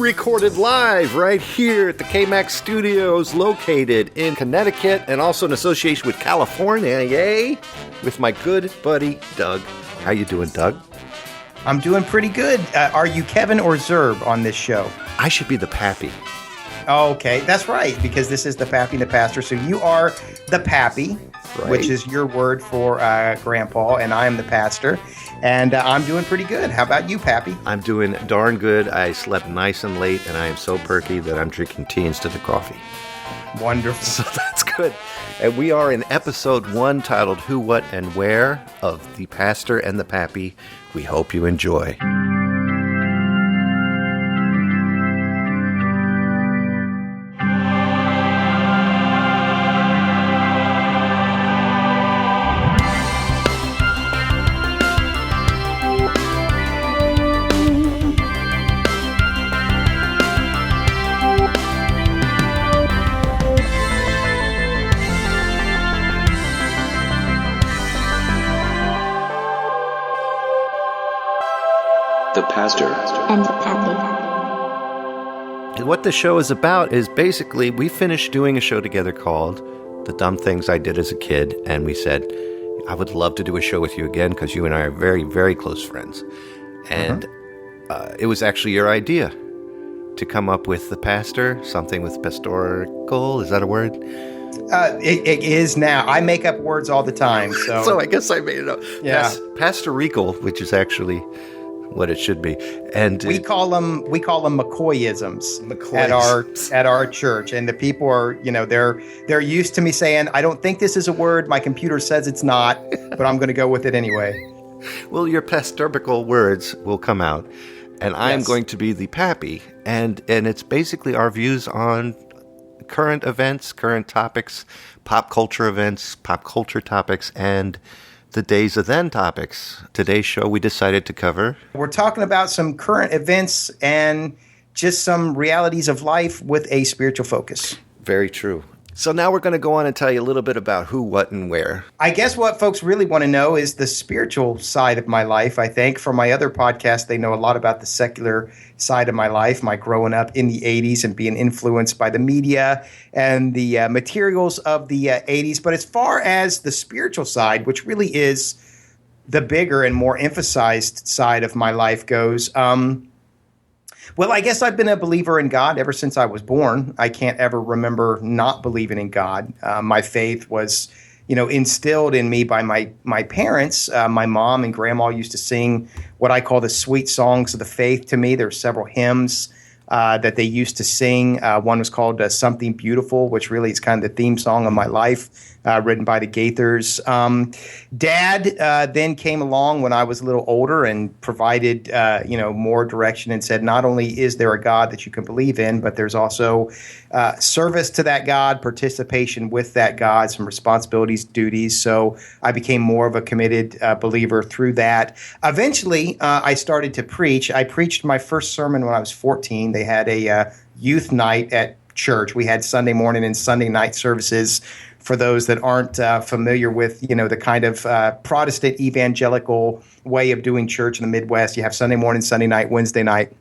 recorded live right here at the KMAX Studios, located in Connecticut, and also in association with California, yay! With my good buddy, Doug. How you doing, Doug? I'm doing pretty good. Are you Kevin or Zerb on this show? I should be the Pappy. Oh, okay, that's right, because this is the Pappy and the Pastor. So you are the Pappy, right, which is your word for Grandpa, and I am the Pastor. And I'm doing pretty good. How about you, Pappy? I'm doing darn good. I slept nice and late, and I am so perky that I'm drinking tea instead of coffee. Wonderful. So that's good. And we are in episode 1 titled Who, What, and Where of The Pastor and the Pappy. We hope you enjoy. The Pastor and the Pappy. And what the show is about is basically we finished doing a show together called The Dumb Things I Did as a Kid, and we said, I would love to do a show with you again because you and I are very, very close friends. And it was actually your idea to come up with The Pastor, something with pastoral. Is that a word? It is now. I make up words all the time. So I guess I made it up. Yeah. Pastoral, which is actually what it should be, and we call them McCoyisms at our church, and the people are, they're used to me saying, I don't think this is a word. My computer says it's not, but I'm going to go with it anyway. Well, your pastoral words will come out, and I am going to be the Pappy, and it's basically our views on current events, current topics, pop culture events, pop culture topics, and the Days of Then topics. Today's show we decided to cover. We're talking about some current events and just some realities of life with a spiritual focus. Very true. So now we're going to go on and tell you a little bit about who, what, and where. I guess what folks really want to know is the spiritual side of my life. I think from my other podcast, they know a lot about the secular side of my life, my growing up in the 80s and being influenced by the media and the materials of the 80s. But as far as the spiritual side, which really is the bigger and more emphasized side of my life goes, well, I guess I've been a believer in God ever since I was born. I can't ever remember not believing in God. My faith was, instilled in me by my parents. My mom and grandma used to sing what I call the sweet songs of the faith to me. There are several hymns that they used to sing. One was called Something Beautiful, which really is kind of the theme song of my life, written by the Gaithers. Dad then came along when I was a little older and provided, more direction and said, not only is there a God that you can believe in, but there's also service to that God, participation with that God, some responsibilities, duties. So I became more of a committed believer through that. Eventually, I started to preach. I preached my first sermon when I was 14. They had a youth night at church. We had Sunday morning and Sunday night services. For those that aren't familiar with, the kind of Protestant evangelical way of doing church in the Midwest, you have Sunday morning, Sunday night, Wednesday night.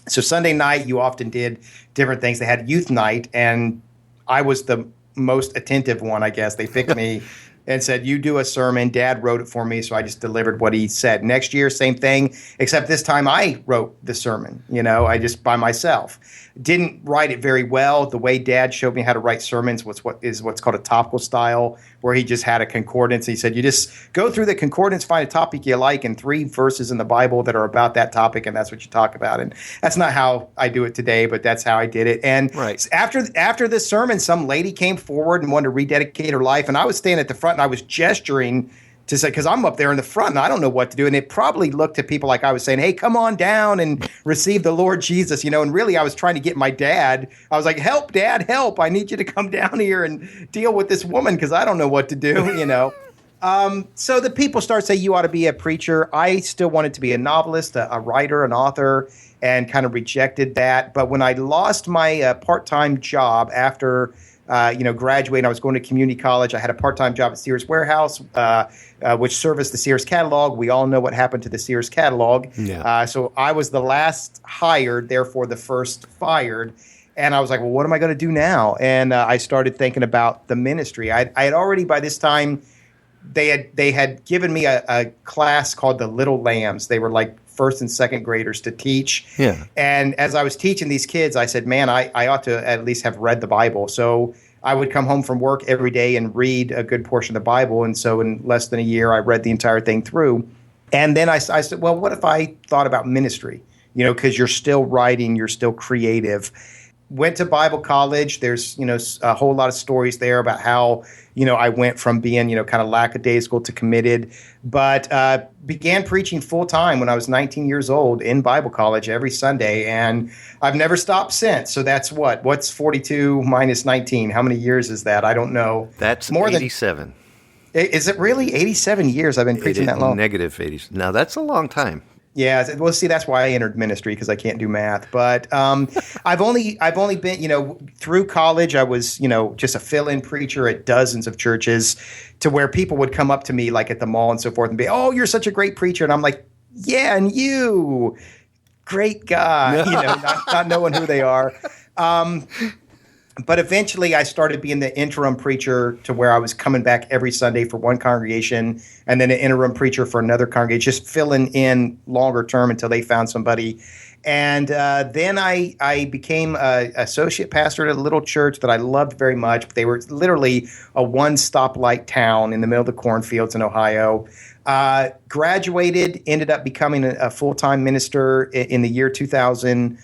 So Sunday night, you often did different things. They had youth night, and I was the most attentive one, I guess. They picked me and said, you do a sermon. Dad wrote it for me, so I just delivered what he said. Next year, same thing, except this time I wrote the sermon, I just by myself. Didn't write it very well. The way Dad showed me how to write sermons was what's called a topical style, where he just had a concordance. He said, you just go through the concordance, find a topic you like, and 3 verses in the Bible that are about that topic, and that's what you talk about. And that's not how I do it today, but that's how I did it. And after this sermon, some lady came forward and wanted to rededicate her life, and I was standing at the front, and I was gesturing to say, because I'm up there in the front and I don't know what to do. And it probably looked to people like I was saying, hey, come on down and receive the Lord Jesus, and really I was trying to get my dad. I was like, help, Dad, help. I need you to come down here and deal with this woman because I don't know what to do, So the people start saying you ought to be a preacher. I still wanted to be a novelist, a writer, an author, and kind of rejected that. But when I lost my part-time job after graduating. I was going to community college. I had a part-time job at Sears Warehouse, which serviced the Sears catalog. We all know what happened to the Sears catalog. Yeah. So I was the last hired, therefore the first fired. And I was like, well, what am I going to do now? And I started thinking about the ministry. I had already, by this time, they had given me a class called the Little Lambs. They were like first and second graders to teach. Yeah. And as I was teaching these kids, I said, man, I ought to at least have read the Bible. So I would come home from work every day and read a good portion of the Bible. And so in less than a year, I read the entire thing through. And then I said, well, what if I thought about ministry? Because you're still writing, you're still creative. Went to Bible college. There's, a whole lot of stories there about how, I went from being, kind of lackadaisical to committed, but began preaching full time when I was 19 years old in Bible college every Sunday. And I've never stopped since. So that's what's 42 minus 19? How many years is that? I don't know. That's more 87. Is it really 87 years I've been preaching that long? Negative 80. Now that's a long time. Yeah, well, see, that's why I entered ministry, because I can't do math. But I've only been, through college, I was, just a fill-in preacher at dozens of churches, to where people would come up to me, like at the mall and so forth, and be, "Oh, you're such a great preacher," and I'm like, "Yeah, and you, great guy," not knowing who they are. But eventually I started being the interim preacher, to where I was coming back every Sunday for one congregation, and then an interim preacher for another congregation, just filling in longer term until they found somebody. And then I became an associate pastor at a little church that I loved very much. They were literally a one-stoplight town in the middle of the cornfields in Ohio. Graduated, ended up becoming a full-time minister in the year 2000.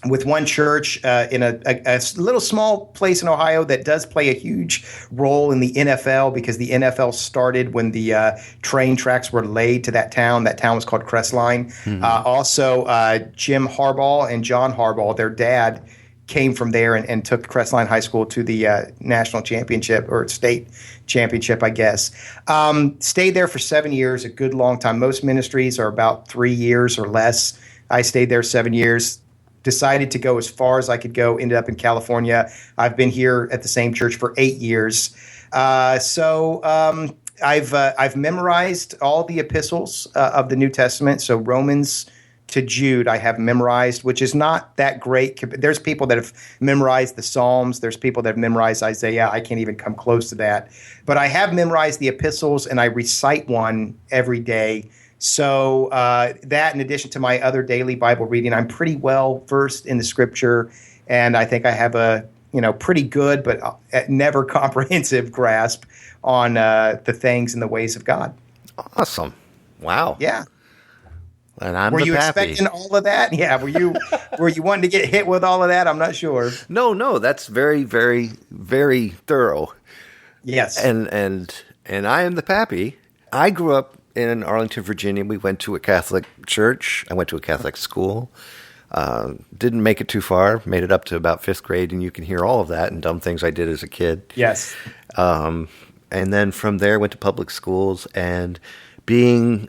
With one church in a little small place in Ohio that does play a huge role in the NFL, because the NFL started when the train tracks were laid to that town. That town was called Crestline. Mm-hmm. Also, Jim Harbaugh and John Harbaugh, their dad, came from there and took Crestline High School to the national championship, or state championship, I guess. Stayed there for 7 years, a good long time. Most ministries are about 3 years or less. I stayed there 7 years. Decided to go as far as I could go, ended up in California. I've been here at the same church for 8 years. So I've memorized all the epistles of the New Testament. So Romans to Jude I have memorized, which is not that great. There's people that have memorized the Psalms. There's people that have memorized Isaiah. I can't even come close to that. But I have memorized the epistles, and I recite one every day. So that, in addition to my other daily Bible reading, I'm pretty well versed in the Scripture, and I think I have a pretty good but never comprehensive grasp on the things and the ways of God. Awesome! Wow. Yeah. And I'm Were the you Pappy. expecting all of that? Yeah. Were you wanting to get hit with all of that? I'm not sure. No. That's very, very, very thorough. Yes. And I am the Pappy. I grew up in Arlington, Virginia. We went to a Catholic church. I went to a Catholic school. Didn't make it too far. Made it up to about 5th grade, and you can hear all of that and dumb things I did as a kid. Yes. And then from there, went to public schools. And being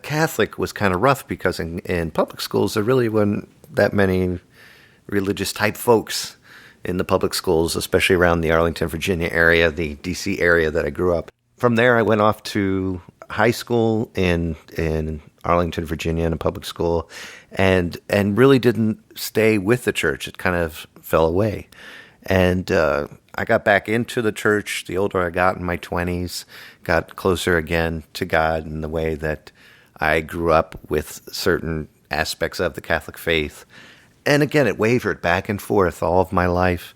Catholic was kind of rough, because in public schools, there really weren't that many religious-type folks in the public schools, especially around the Arlington, Virginia area, the D.C. area that I grew up. From there, I went off to high school in Arlington, Virginia, in a public school, and really didn't stay with the church. It kind of fell away. And I got back into the church the older I got, in my 20s, got closer again to God in the way that I grew up with certain aspects of the Catholic faith. And again, it wavered back and forth all of my life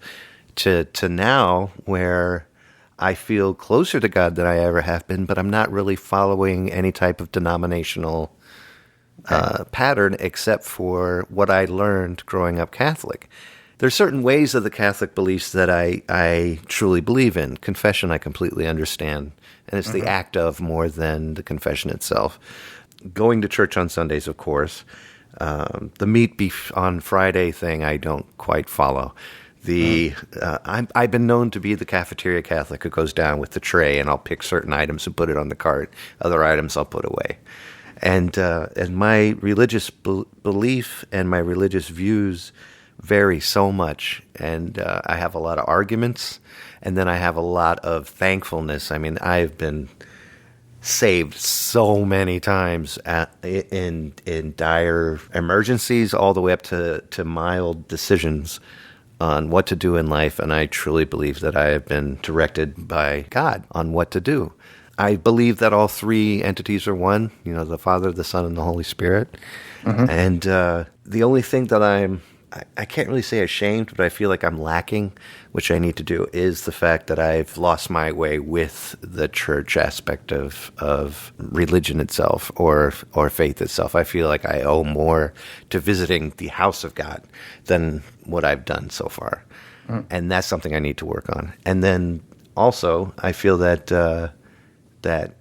to now, where I feel closer to God than I ever have been, but I'm not really following any type of denominational pattern, except for what I learned growing up Catholic. There's certain ways of the Catholic beliefs that I truly believe in. Confession, I completely understand, and it's the act of more than the confession itself. Going to church on Sundays, of course. The meat beef on Friday thing, I don't quite follow. I've been known to be the cafeteria Catholic who goes down with the tray, and I'll pick certain items and put it on the cart. Other items I'll put away. And my religious belief and my religious views vary so much. And I have a lot of arguments, and then I have a lot of thankfulness. I mean, I've been saved so many times in dire emergencies, all the way up to mild decisions on what to do in life, and I truly believe that I have been directed by God on what to do. I believe that all three entities are one, the Father, the Son, and the Holy Spirit. Mm-hmm. And the only thing that I can't really say ashamed, but I feel like I'm lacking, which I need to do, is the fact that I've lost my way with the church aspect of religion itself or faith itself. I feel like I owe more to visiting the house of God than what I've done so far. Mm. And that's something I need to work on. And then also, I feel that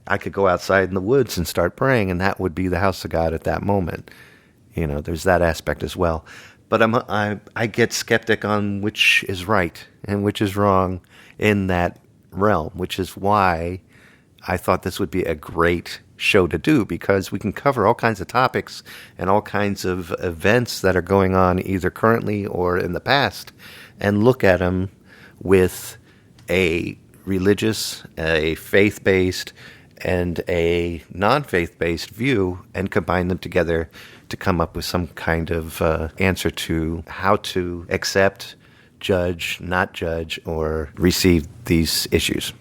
I could go outside in the woods and start praying, and that would be the house of God at that moment. There's that aspect as well. But I get skeptic on which is right and which is wrong in that realm, which is why I thought this would be a great show to do, because we can cover all kinds of topics and all kinds of events that are going on either currently or in the past, and look at them with a religious, a faith-based, and a non-faith-based view, and combine them together to come up with some kind of answer to how to accept, judge, not judge, or receive these issues.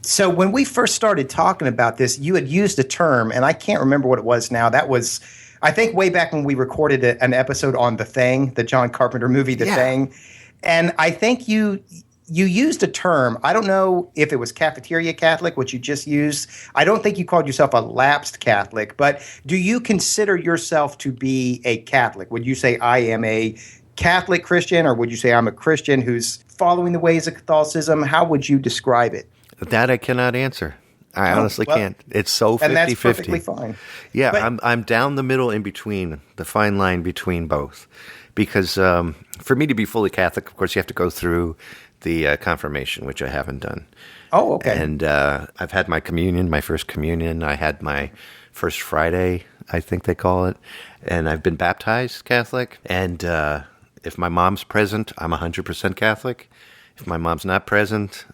So when we first started talking about this, you had used a term, and I can't remember what it was now. That was, I think, way back when we recorded an episode on The Thing, the John Carpenter movie, The Thing. And I think you used a term. I don't know if it was cafeteria Catholic, which you just used. I don't think you called yourself a lapsed Catholic, but do you consider yourself to be a Catholic? Would you say I am a Catholic Christian, or would you say I'm a Christian who's following the ways of Catholicism? How would you describe it? That I cannot answer. I honestly can't. It's so 50-50. And that's perfectly fine. Yeah, but I'm down the middle in between, the fine line between both. Because for me to be fully Catholic, of course, you have to go through the confirmation, which I haven't done. Oh, okay. And I've had my communion, my first communion. I had my first Friday, I think they call it. And I've been baptized Catholic. And if my mom's present, I'm 100% Catholic. If my mom's not present,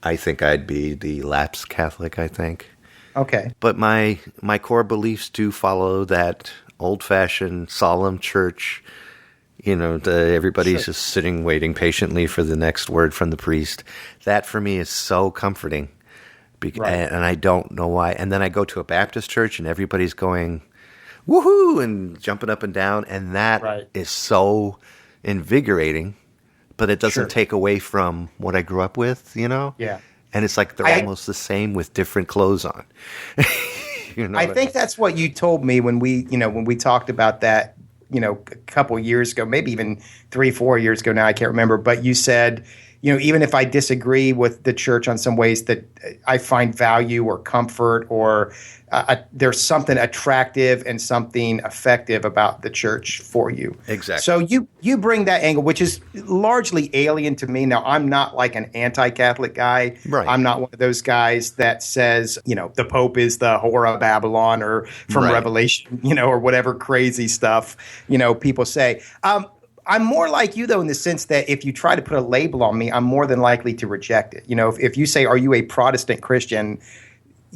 I think I'd be the lapsed Catholic, I think. Okay. But my core beliefs do follow that old-fashioned, solemn church. Everybody's just sitting, waiting patiently for the next word from the priest. That, for me, is so comforting. Right. And I don't know why. And then I go to a Baptist church, and everybody's going, woohoo, and jumping up and down. And that is so invigorating. But it doesn't take away from what I grew up with, Yeah. And it's like they're almost the same with different clothes on. I think that's what you told me when we talked about that, a couple of years ago, maybe even 3-4 years ago now, I can't remember. But you said, even if I disagree with the church on some ways that I find value or comfort or there's something attractive and something effective about the church for you. Exactly. So you bring that angle, which is largely alien to me. Now, I'm not like an anti-Catholic guy. Right. I'm not one of those guys that says, the Pope is the whore of Babylon or from Revelation, or whatever crazy stuff, people say. I'm more like you, though, in the sense that if you try to put a label on me, I'm more than likely to reject it. If you say, are you a Protestant Christian?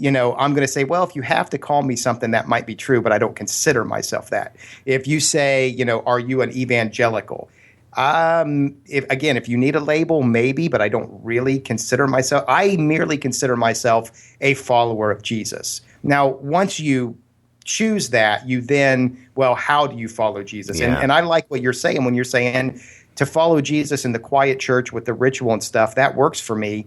I'm going to say, well, if you have to call me something, that might be true, but I don't consider myself that. If you say, are you an evangelical? If you need a label, maybe, but I don't really consider myself. I merely consider myself a follower of Jesus. Now, once you choose that, you then, how do you follow Jesus? Yeah. And I like what you're saying when you're saying to follow Jesus in the quiet church with the ritual and stuff, that works for me.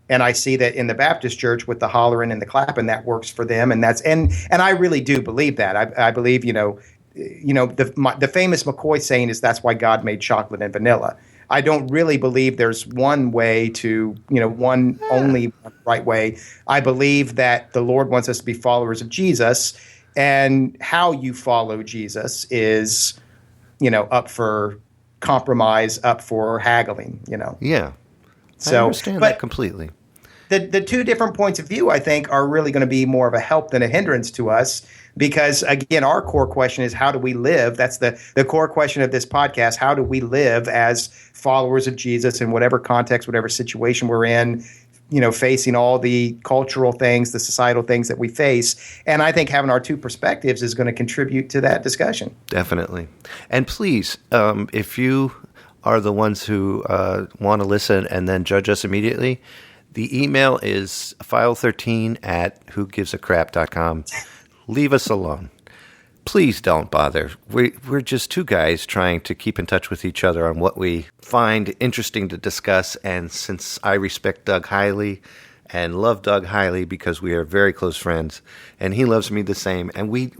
And I see that in the Baptist church with the hollering and the clapping, that works for them. And I really do believe that. I believe, the famous McCoy saying is that's why God made chocolate and vanilla. I don't really believe there's one way to, one only right way. I believe that the Lord wants us to be followers of Jesus, and how you follow Jesus is, up for compromise, up for haggling, Yeah. So, I understand that completely. the two different points of view, I think, are really going to be more of a help than a hindrance to us. Because, again, our core question is, how do we live? That's the core question of this podcast. How do we live as followers of Jesus in whatever context, whatever situation we're in, facing all the cultural things, the societal things that we face. And I think having our two perspectives is going to contribute to that discussion. Definitely. And please, if you are the ones who want to listen and then judge us immediately, the email is file13@whogivesacrap.com. Leave us alone. Please don't bother. We're just two guys trying to keep in touch with each other on what we find interesting to discuss. And since I respect Doug highly and love Doug highly because we are very close friends, and he loves me the same, and we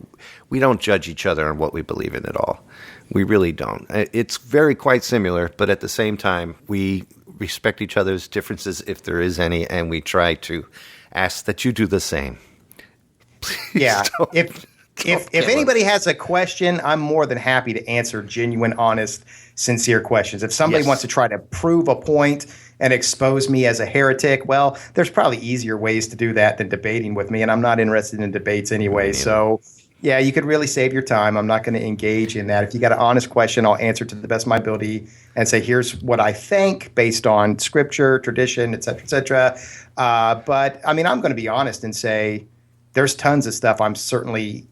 don't judge each other on what we believe in at all. We really don't. It's very quite similar, but at the same time, we respect each other's differences if there is any, and we try to ask that you do the same. Please yeah. Don't. If anybody has a question, I'm more than happy to answer genuine, honest, sincere questions. If somebody wants to try to prove a point and expose me as a heretic, well, there's probably easier ways to do that than debating with me, and I'm not interested in debates anyway. So, yeah, you could really save your time. I'm not going to engage in that. If you got an honest question, I'll answer to the best of my ability and say, here's what I think based on scripture, tradition, et cetera, et cetera. But, I mean, I'm going to be honest and say, there's tons of stuff I'm certainly,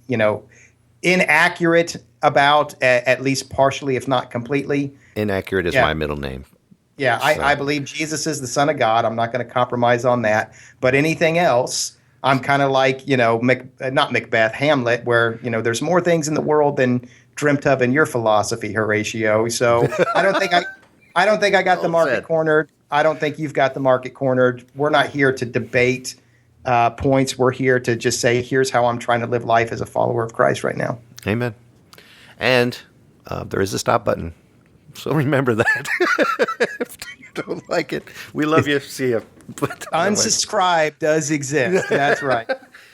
inaccurate about, at least partially, if not completely. Inaccurate is my middle name. Yeah, so. I believe Jesus is the Son of God. I'm not going to compromise on that. But anything else, I'm kind of like, not Macbeth, Hamlet, where, there's more things in the world than dreamt of in your philosophy, Horatio. So I don't think I got the market cornered. I don't think you've got the market cornered. We're not here to debate points. We're here to just say, here's how I'm trying to live life as a follower of Christ right now. Amen. And there is a stop button. So remember that. If you don't like it, we love you. See you. But unsubscribe does exist. That's right.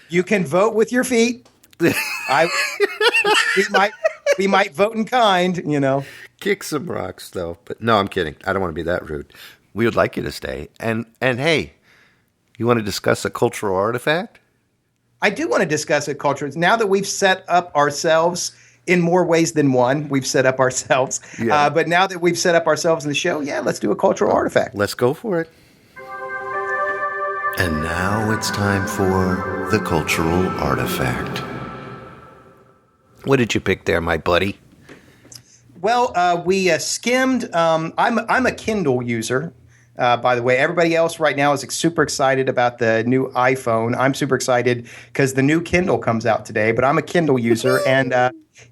You can vote with your feet. We might vote in kind, Kick some rocks, though. But no, I'm kidding. I don't want to be that rude. We would like you to stay. And hey, you want to discuss a cultural artifact? I do want to discuss a culture. Now that we've set up ourselves in more ways than one, we've set up ourselves. Yeah. But now that we've set up ourselves in the show, let's do a cultural artifact. Let's go for it. And now it's time for the cultural artifact. What did you pick there, my buddy? Well, we skimmed. I'm a Kindle user. By the way, everybody else right now is super excited about the new iPhone. I'm super excited because the new Kindle comes out today, but I'm a Kindle user. And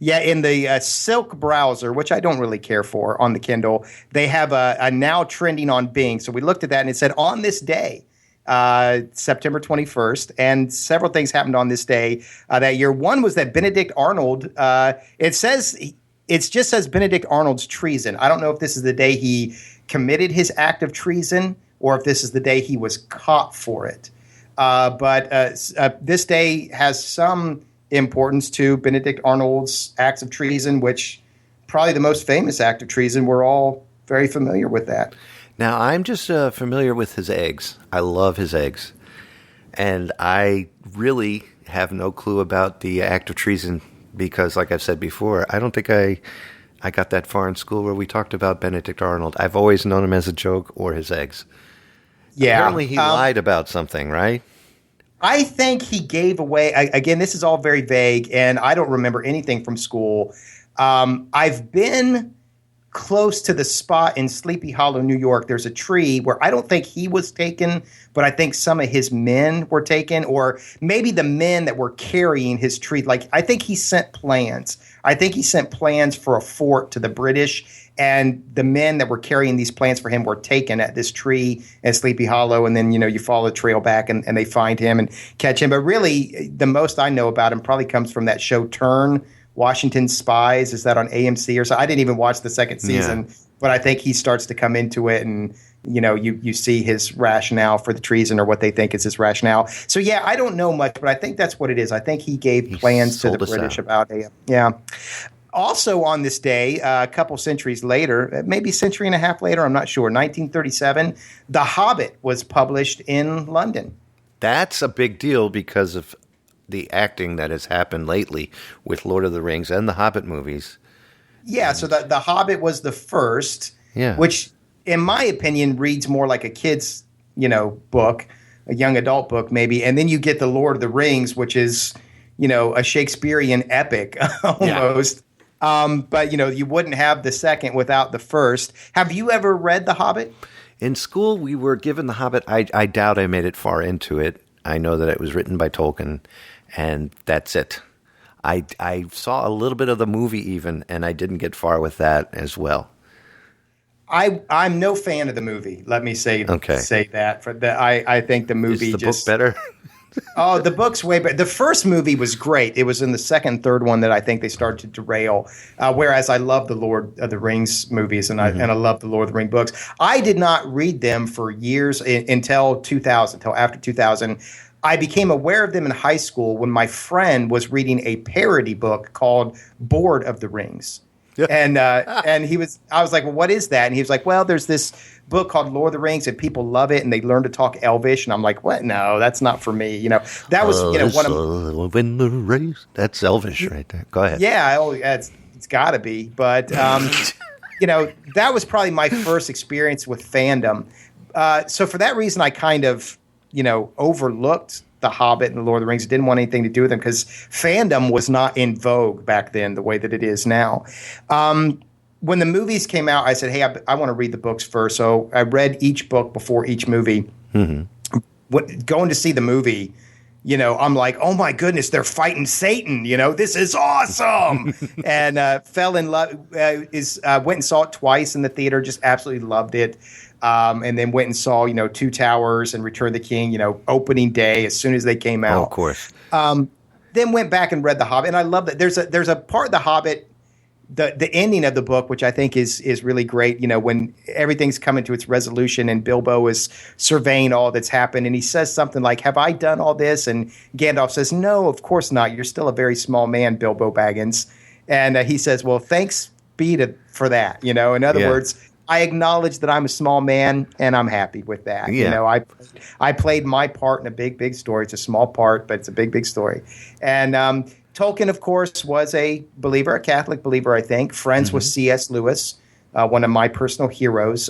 in the Silk browser, which I don't really care for on the Kindle, they have a now trending on Bing. So we looked at that and it said on this day, September 21st, and several things happened on this day that year. One was that Benedict Arnold, it just says Benedict Arnold's treason. I don't know if this is the day he committed his act of treason or if this is the day he was caught for it. But this day has some importance to Benedict Arnold's acts of treason, which probably the most famous act of treason. We're all very familiar with that. Now, I'm just familiar with his eggs. I love his eggs. And I really have no clue about the act of treason because, like I've said before, I don't think I got that far in school where we talked about Benedict Arnold. I've always known him as a joke or his eggs. Yeah. Apparently he lied about something, right? I think he gave away, again, this is all very vague, and I don't remember anything from school. I've been close to the spot in Sleepy Hollow, New York. There's a tree where I don't think he was taken, but I think some of his men were taken, or maybe the men that were carrying his tree. Like, I think he sent plans. I think he sent plans for a fort to the British, and the men that were carrying these plans for him were taken at this tree at Sleepy Hollow, and then, you follow the trail back, and they find him and catch him. But really, the most I know about him probably comes from that show Turn, Washington Spies. Is that on AMC or so? I didn't even watch the second season, but I think he starts to come into it, and you see his rationale for the treason, or what they think is his rationale. So I don't know much, but I think that's what it is. I think he gave plans to the British about it. Yeah. Also on this day, a couple centuries later, maybe a century and a half later, I'm not sure, 1937, The Hobbit was published in London. That's a big deal because of the acting that has happened lately with Lord of the Rings and the Hobbit movies. Yeah, so the Hobbit was the first, Yeah. which, in my opinion, reads more like a kid's, book, a young adult book maybe, and then you get the Lord of the Rings, which is, a Shakespearean epic almost. Yeah. But you wouldn't have the second without the first. Have you ever read The Hobbit? In school, we were given The Hobbit. I doubt I made it far into it. I know that it was written by Tolkien, and that's it. I saw a little bit of the movie even, and I didn't get far with that as well. I'm no fan of the movie. Let me say that. I think the movie is the book better? Oh, the book's way better. The first movie was great. It was in the second and third one that I think they started to derail. Whereas I love the Lord of the Rings movies and I love the Lord of the Rings books. I did not read them for years until 2000, until after 2000. I became aware of them in high school when my friend was reading a parody book called Bored of the Rings. Yeah. And I was like, well, what is that? And he was like, well, there's this book called Lord of the Rings and people love it and they learn to talk Elvish. And I'm like, what? No, that's not for me. That was, one of the race. That's Elvish right there. Go ahead. Yeah. It's gotta be. But, that was probably my first experience with fandom. So for that reason, I kind of, overlooked The Hobbit and The Lord of the Rings. Didn't want anything to do with them because fandom was not in vogue back then the way that it is now. When the movies came out, I said, hey, I want to read the books first. So I read each book before each movie. Mm-hmm. Going to see the movie, I'm like, oh my goodness, they're fighting Satan. This is awesome. And fell in love. Went and saw it twice in the theater. Just absolutely loved it. And then went and saw, Two Towers and Return of the King, opening day as soon as they came out. Oh, of course. Then went back and read The Hobbit, and I love that. There's a part of The Hobbit, the ending of the book, which I think is really great. When everything's coming to its resolution, and Bilbo is surveying all that's happened, and he says something like, "Have I done all this?" And Gandalf says, "No, of course not. You're still a very small man, Bilbo Baggins." And he says, "Well, thanks be for that." In other words, I acknowledge that I'm a small man, and I'm happy with that. Yeah. I played my part in a big, big story. It's a small part, but it's a big, big story. And Tolkien, of course, was a believer, a Catholic believer, I think. Friends with C.S. Lewis, one of my personal heroes.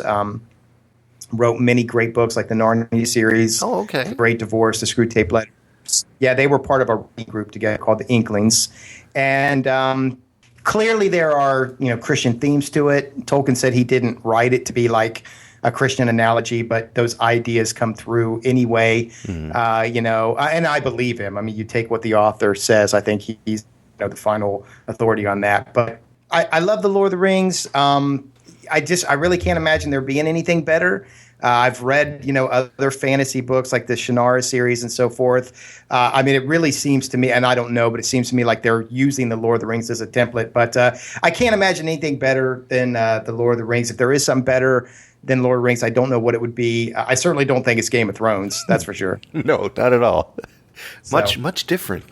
Wrote many great books like the Narnia series. Oh, okay. The Great Divorce, the Screwtape Letters. Yeah, they were part of a reading group together called the Inklings. And clearly, there are Christian themes to it. Tolkien said he didn't write it to be like a Christian analogy, but those ideas come through anyway. And I believe him. I mean, you take what the author says. I think he's the final authority on that. But I love the Lord of the Rings. I really can't imagine there being anything better. I've read, other fantasy books like the Shannara series and so forth. It really seems to me, and I don't know, but it seems to me like they're using the Lord of the Rings as a template. But I can't imagine anything better than the Lord of the Rings. If there is something better than Lord of the Rings, I don't know what it would be. I certainly don't think it's Game of Thrones. That's for sure. No, not at all. Much different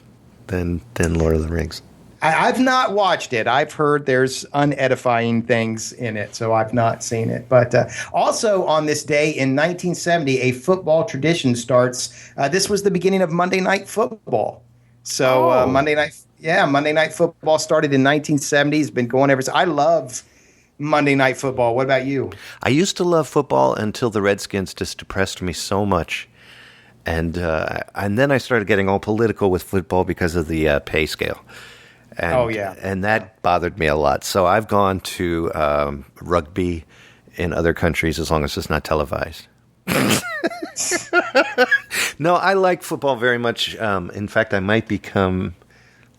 than Lord of the Rings. I've not watched it. I've heard there's unedifying things in it, so I've not seen it. But also on this day in 1970, a football tradition starts. This was the beginning of Monday Night Football. So Monday Night Football started in 1970. It's been going ever since. I love Monday Night Football. What about you? I used to love football until the Redskins just depressed me so much. And then I started getting all political with football because of the pay scale. And that bothered me a lot. So I've gone to rugby in other countries as long as it's not televised. No, I like football very much. In fact, I might become,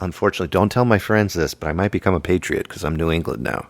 unfortunately, don't tell my friends this, but I might become a Patriot because I'm New England now.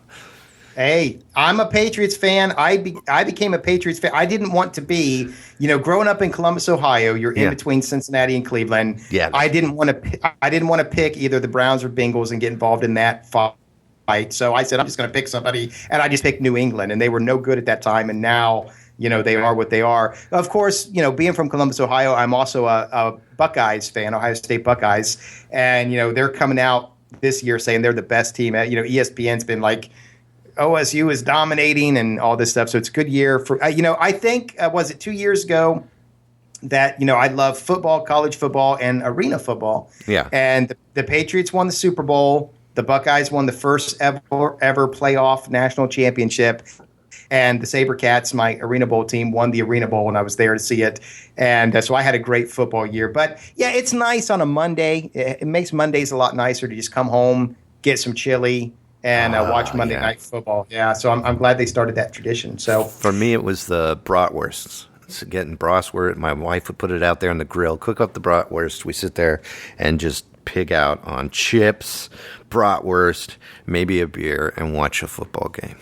Hey, I'm a Patriots fan. I became a Patriots fan. I didn't want to be, growing up in Columbus, Ohio. You're in between Cincinnati and Cleveland. Yeah, I didn't want to pick either the Browns or Bengals and get involved in that fight. So I said I'm just going to pick somebody, and I just picked New England, and they were no good at that time, and now they are what they are. Of course, being from Columbus, Ohio, I'm also a Buckeyes fan, Ohio State Buckeyes, and they're coming out this year saying they're the best team. ESPN's been like, OSU is dominating and all this stuff. So it's a good year for, I think, was it 2 years ago that, I love football, college football, and arena football. Yeah. And the Patriots won the Super Bowl. The Buckeyes won the first ever playoff national championship. And the SaberCats, my Arena Bowl team, won the Arena Bowl when I was there to see it. And so I had a great football year. But, yeah, it's nice on a Monday. It makes Mondays a lot nicer to just come home, get some chili, and watch Monday Night Football. Yeah, so I'm glad they started that tradition. So for me, it was the bratwursts. So getting bratwurst. My wife would put it out there on the grill, cook up the bratwurst. We sit there and just pig out on chips, bratwurst, maybe a beer, and watch a football game.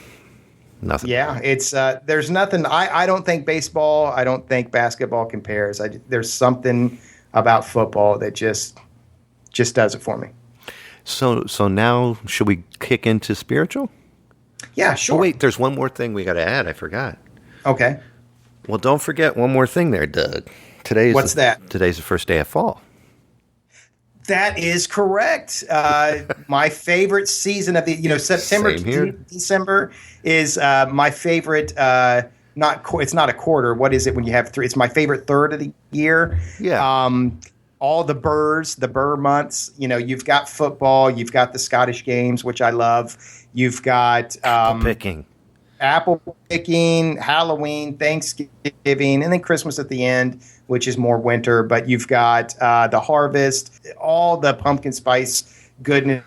Nothing. Yeah, it's there's nothing. I don't think baseball, I don't think basketball compares. There's something about football that just does it for me. So now, should we kick into spiritual? Yeah, sure. Oh, wait, there's one more thing we got to add. I forgot. Okay. Well, don't forget one more thing there, Doug. What's that? Today's the first day of fall. That is correct. My favorite season of the, September to December is my favorite. It's not a quarter. What is it when you have three? It's my favorite third of the year. Yeah. All the Burr months. You've got football. You've got the Scottish games, which I love. You've got apple picking, Halloween, Thanksgiving, and then Christmas at the end, which is more winter. But you've got the harvest, all the pumpkin spice goodness.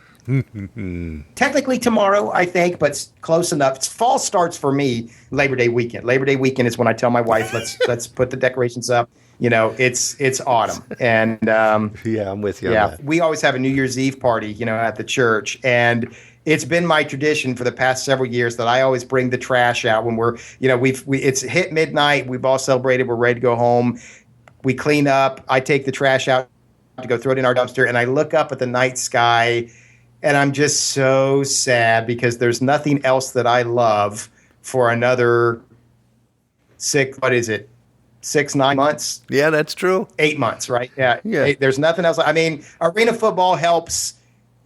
Technically tomorrow, I think, but close enough. Fall starts for me Labor Day weekend. Labor Day weekend is when I tell my wife, let's put the decorations up. It's autumn, and yeah, I'm with you. Yeah, we always have a New Year's Eve party, at the church, and it's been my tradition for the past several years that I always bring the trash out when we're, it's hit midnight. We've all celebrated. We're ready to go home. We clean up. I take the trash out to go throw it in our dumpster, and I look up at the night sky, and I'm just so sad because there's nothing else that I love for another 6-9 months? Yeah, that's true. 8 months, right? Yeah. There's nothing else. I mean, arena football helps.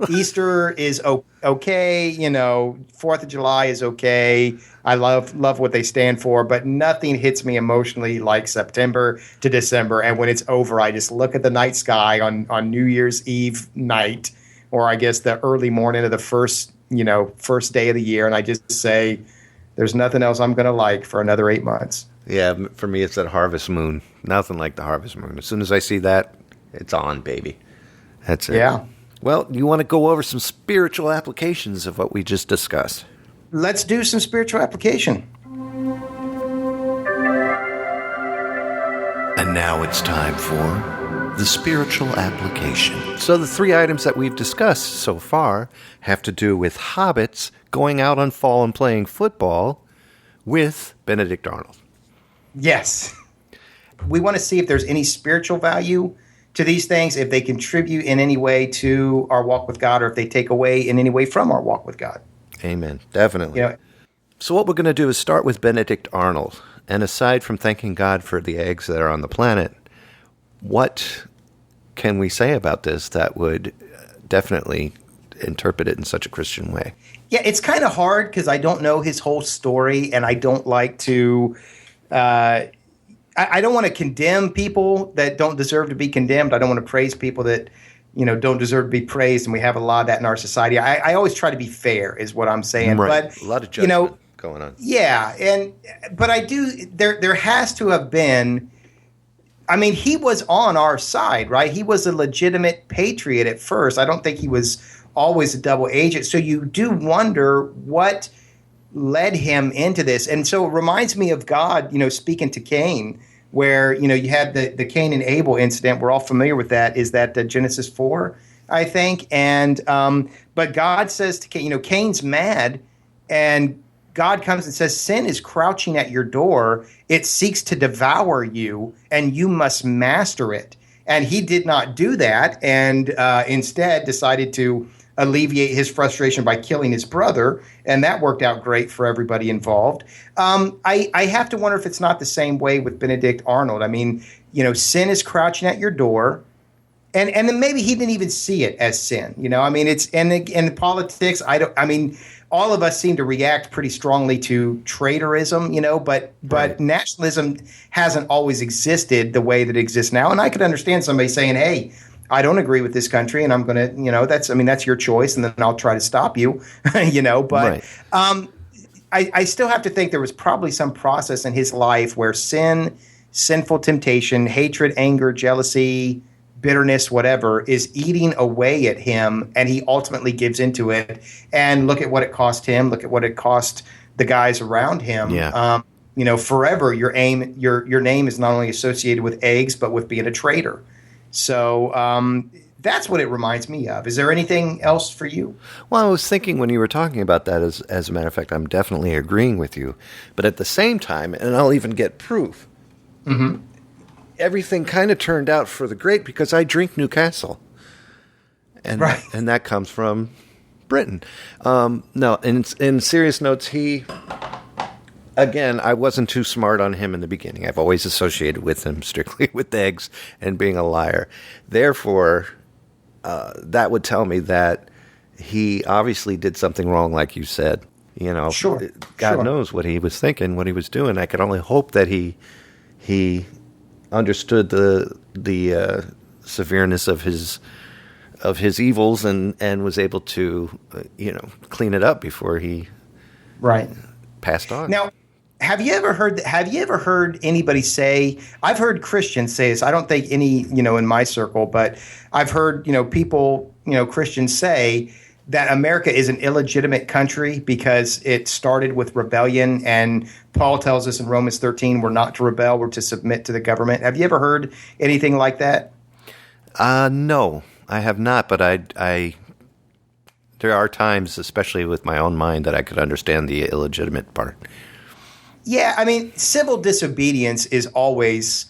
Easter is okay. 4th of July is okay. I love what they stand for, but nothing hits me emotionally like September to December. And when it's over, I just look at the night sky on New Year's Eve night, or I guess the early morning of the first day of the year, and I just say, there's nothing else I'm going to like for another 8 months. Yeah, for me, it's that harvest moon. Nothing like the harvest moon. As soon as I see that, it's on, baby. That's it. Yeah. Well, you want to go over some spiritual applications of what we just discussed? Let's do some spiritual application. And now it's time for the spiritual application. So the 3 items that we've discussed so far have to do with hobbits going out on fall and playing football with Benedict Arnold. Yes. We want to see if there's any spiritual value to these things, if they contribute in any way to our walk with God, or if they take away in any way from our walk with God. Amen. Definitely. So what we're going to do is start with Benedict Arnold. And aside from thanking God for the eggs that are on the planet, what can we say about this that would definitely interpret it in such a Christian way? Yeah, it's kind of hard because I don't know his whole story, and I don't like to I don't want to condemn people that don't deserve to be condemned. I don't want to praise people that, don't deserve to be praised, and we have a lot of that in our society. I always try to be fair, is what I'm saying. Right. But a lot of judgment going on. Yeah, but I do. There has to have been. I mean, he was on our side, right? He was a legitimate patriot at first. I don't think he was always a double agent. So you do wonder what led him into this. And so it reminds me of God, speaking to Cain, where, you had the Cain and Abel incident. We're all familiar with that. Is that Genesis 4, I think? And but God says to Cain, Cain's mad, and God comes and says, sin is crouching at your door. It seeks to devour you, and you must master it. And he did not do that, and instead decided to alleviate his frustration by killing his brother, and that worked out great for everybody involved. I have to wonder if it's not the same way with Benedict Arnold. I mean, sin is crouching at your door. And then maybe he didn't even see it as sin. I mean, it's in politics. All of us seem to react pretty strongly to traitorism, but Right. nationalism hasn't always existed the way that it exists now. And I could understand somebody saying, "Hey, I don't agree with this country, and I'm going to, that's your choice, and then I'll try to stop you," But Right. I still have to think there was probably some process in his life where sinful temptation, hatred, anger, jealousy, bitterness, whatever, is eating away at him, and he ultimately gives into it. And look at what it cost him. Look at what it cost the guys around him. Yeah. Forever your name is not only associated with eggs, but with being a traitor. So that's what it reminds me of. Is there anything else for you? Well, I was thinking when you were talking about that, as a matter of fact, I'm definitely agreeing with you. But at the same time, and I'll even get proof, everything kind of turned out for the great because I drink Newcastle. And, Right. and that comes from Britain. No, in serious notes, again, I wasn't too smart on him in the beginning. I've always associated with him strictly with eggs and being a liar. Therefore, that would tell me that he obviously did something wrong, like you said. Sure. God knows what he was thinking, what he was doing. I can only hope that he understood the severeness of his evils and was able to clean it up before he Right. passed on. Now, have you ever heard anybody say, I've heard Christians say this, I don't think any, in my circle, but I've heard, people, Christians say that America is an illegitimate country because it started with rebellion, and Paul tells us in Romans 13 we're not to rebel, we're to submit to the government. Have you ever heard anything like that? No, I have not, but I there are times, especially with my own mind, that I could understand the illegitimate part. Yeah, I mean, civil disobedience is always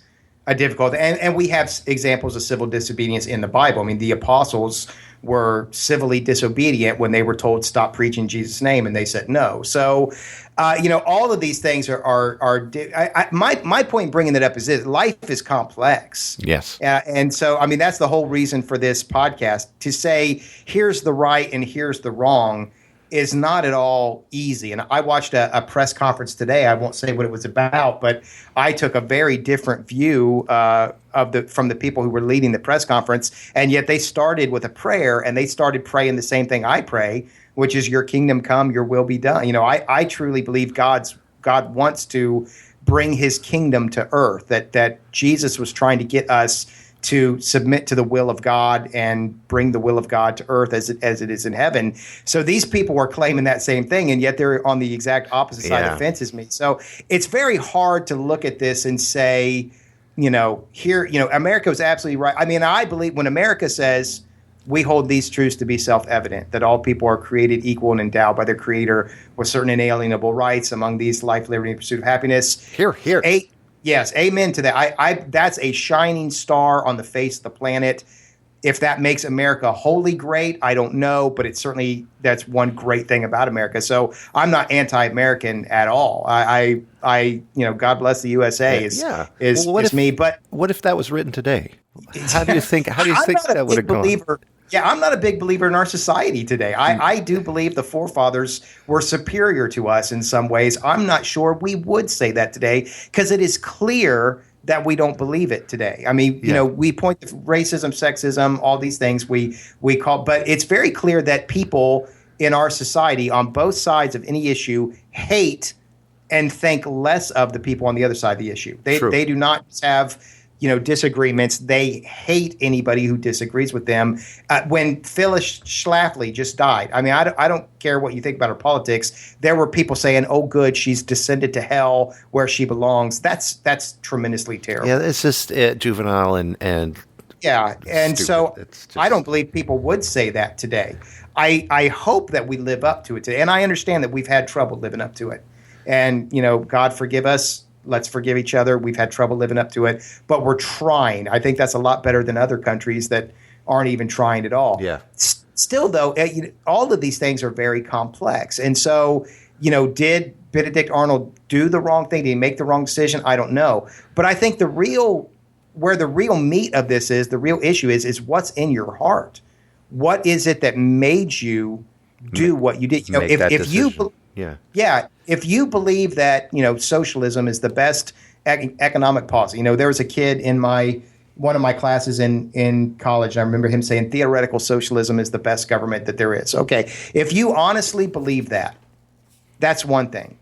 a difficult, and we have examples of civil disobedience in the Bible. I mean, the apostles were civilly disobedient when they were told stop preaching Jesus' name, and they said no. So, all of these things my point in bringing that up is this: life is complex. Yes. And so, I mean, that's the whole reason for this podcast, to say here's the right and here's the wrong is not at all easy. And I watched a press conference today. I won't say what it was about, but I took a very different view from the people who were leading the press conference. And yet they started with a prayer, and they started praying the same thing I pray, which is your kingdom come, your will be done. I truly believe God wants to bring his kingdom to earth, that Jesus was trying to get us to submit to the will of God and bring the will of God to earth as it is in heaven. So these people were claiming that same thing, and yet they're on the exact opposite side of the fence as me. So it's very hard to look at this and say, America was absolutely right. I mean, I believe when America says we hold these truths to be self-evident, that all people are created equal and endowed by their Creator with certain inalienable rights, among these life, liberty, and pursuit of happiness. Here. Yes, amen to that. That's a shining star on the face of the planet. If that makes America wholly great, I don't know, but that's one great thing about America. So I'm not anti-American at all. I God bless the USA is me. But what if that was written today? How do you think that would have gone? Yeah, I'm not a big believer in our society today. I do believe the forefathers were superior to us in some ways. I'm not sure we would say that today, because it is clear that we don't believe it today. I mean, we point to racism, sexism, all these things we call, but it's very clear that people in our society on both sides of any issue hate and think less of the people on the other side of the issue. They do not have disagreements. They hate anybody who disagrees with them. When Phyllis Schlafly just died, I mean, I don't care what you think about her politics. There were people saying, "Oh, good, she's descended to hell where she belongs." That's tremendously terrible. Yeah, it's just juvenile and yeah, and stupid. So I don't believe people would say that today. I hope that we live up to it today, and I understand that we've had trouble living up to it. And God forgive us. Let's forgive each other. We've had trouble living up to it, but we're trying. I think that's a lot better than other countries that aren't even trying at all. Yeah. Still, though, all of these things are very complex. And so, did Benedict Arnold do the wrong thing? Did he make the wrong decision? I don't know. But I think the real where the real meat of this is, the real issue is what's in your heart. What is it that made you do what you did? You know, if you if you believe that, you know, socialism is the best economic policy. You know, there was a kid in one of my classes in college. I remember him saying theoretical socialism is the best government that there is. Okay, if you honestly believe that, that's one thing.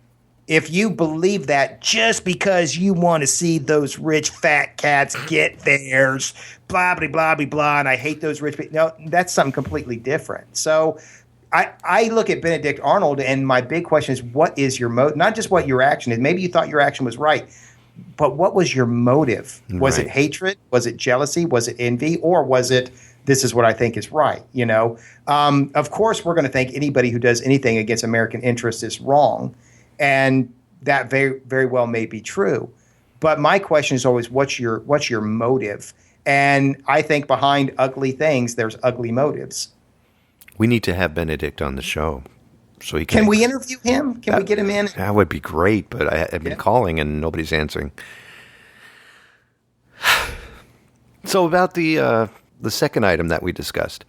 If you believe that just because you want to see those rich fat cats get theirs, blah, blah, blah, blah, blah, and I hate those rich people. No, that's something completely different. So I look at Benedict Arnold, and my big question is, what is your motive? Not just what your action is. Maybe you thought your action was right, but what was your motive? Was it hatred? Was it jealousy? Was it envy? Or was it, this is what I think is right? You know, of course, we're going to think anybody who does anything against American interests is wrong. And that very, very well may be true. But my question is always, what's your motive? And I think behind ugly things, there's ugly motives. We need to have Benedict on the show. So he can we interview him? Can we get him in? That would be great, but I've been calling and nobody's answering. So about the second item that we discussed.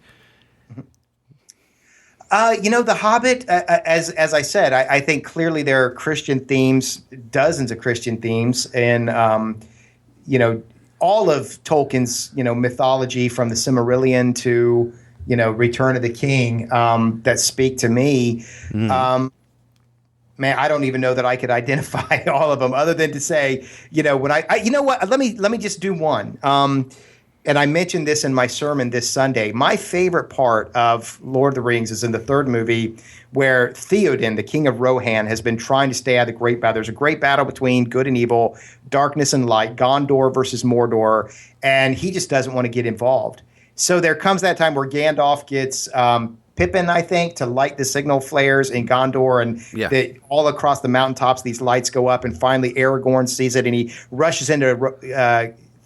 You know, The Hobbit, as I said, I think clearly there are Christian themes, dozens of Christian themes, and you know, all of Tolkien's, you know, mythology from the Silmarillion to, you know, Return of the King, that speak to me. Man, I don't even know that I could identify all of them, other than to say, you know, when I you know what? Let me just do one. And I mentioned this in my sermon this Sunday. My favorite part of Lord of the Rings is in the third movie, where Theoden, the king of Rohan, has been trying to stay out of the great battle. There's a great battle between good and evil, darkness and light, Gondor versus Mordor, and he just doesn't want to get involved. So there comes that time where Gandalf gets Pippin, I think, to light the signal flares in Gondor, and all across the mountaintops, these lights go up, and finally Aragorn sees it, and he rushes into